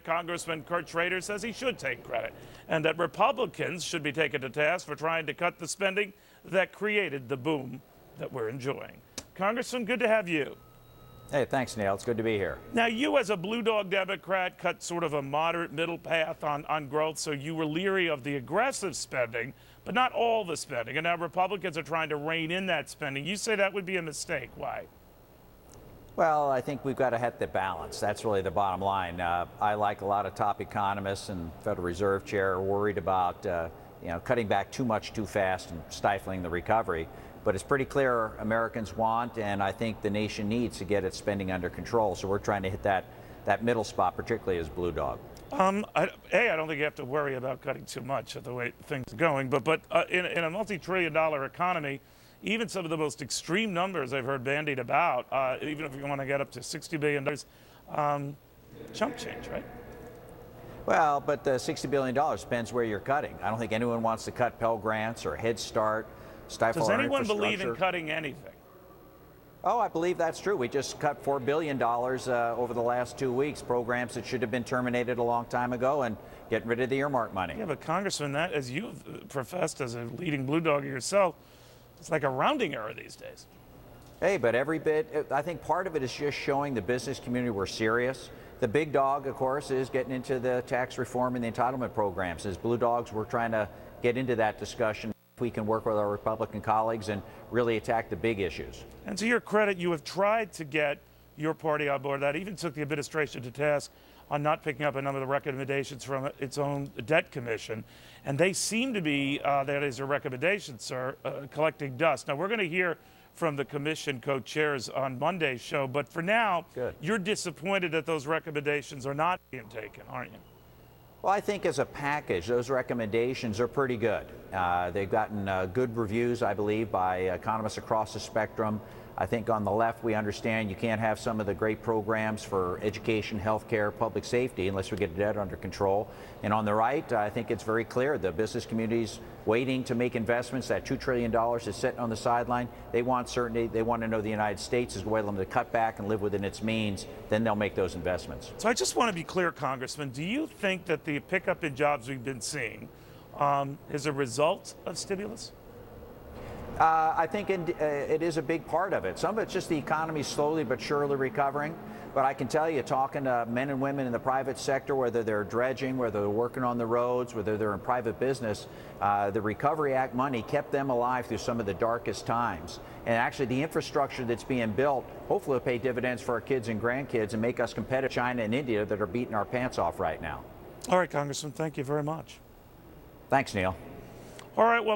Democratic Congressman Kurt Schrader says he should take credit, and that Republicans should be taken to task for trying to cut the spending that created the boom that we're enjoying. Congressman, good to have you. Hey, thanks, Neil. It's good to be here. Now, you as a blue dog Democrat cut sort of a moderate middle path on growth, so you were leery of the aggressive spending, but not all the spending. And now Republicans are trying to rein in that spending. You say that would be a mistake. Why? Well, I think we've got to hit the balance. That's really the bottom line. I, like a lot of top economists and Federal Reserve Chair, are worried about cutting back too much too fast and stifling the recovery. But it's pretty clear Americans want, and I think the nation needs, to get its spending under control. So we're trying to hit that middle spot, particularly as Blue Dog. I don't think you have to worry about cutting too much of the way things are going. But in a multi-trillion-dollar economy, even some of the most extreme numbers I've heard bandied about, even if you want to get up to $60 billion, chump change, right? Well, but the $60 billion depends where you're cutting. I don't think anyone wants to cut Pell Grants or Head Start, stifle Does our anyone believe in infrastructure. cutting anything? Oh, I believe that's true. We just cut $4 billion over the last 2 weeks, programs that should have been terminated a long time ago, and getting rid of the earmark money. Yeah, but Congressman, that, as you've professed as a leading blue dog yourself, it's like a rounding error these days. Hey, but every bit, I think part of it is just showing the business community we're serious. The big dog, of course, is getting into the tax reform and the entitlement programs. As Blue Dogs, we're trying to get into that discussion. If we can work with our Republican colleagues and really attack the big issues. And to your credit, you have tried to get your party on board. That even took the administration to task on not picking up a number of the recommendations from its own debt commission. And they seem to be, that is a recommendation, sir, collecting dust. Now, we're going to hear from the commission co-chairs on Monday's show. But for now, You're disappointed that those recommendations are not being taken, aren't you? Well, I think as a package, those recommendations are pretty good. They've gotten good reviews, I believe, by economists across the spectrum. I think on the left, we understand you can't have some of the great programs for education, healthcare, public safety unless we get debt under control. And on the right, I think it's very clear the business community's waiting to make investments. That $2 trillion is sitting on the sideline. They want certainty. They want to know the United States is willing to cut back and live within its means. Then they'll make those investments. So I just want to be clear, Congressman. Do you think that the pickup in jobs we've been seeing is a result of stimulus? I think it is a big part of it. Some of it's just the economy slowly but surely recovering. But I can tell you, talking to men and women in the private sector, whether they're dredging, whether they're working on the roads, whether they're in private business, the Recovery Act money kept them alive through some of the darkest times. And actually, the infrastructure that's being built hopefully will pay dividends for our kids and grandkids and make us competitive with China and India that are beating our pants off right now. All right, Congressman, thank you very much. Thanks, Neil. All right, well.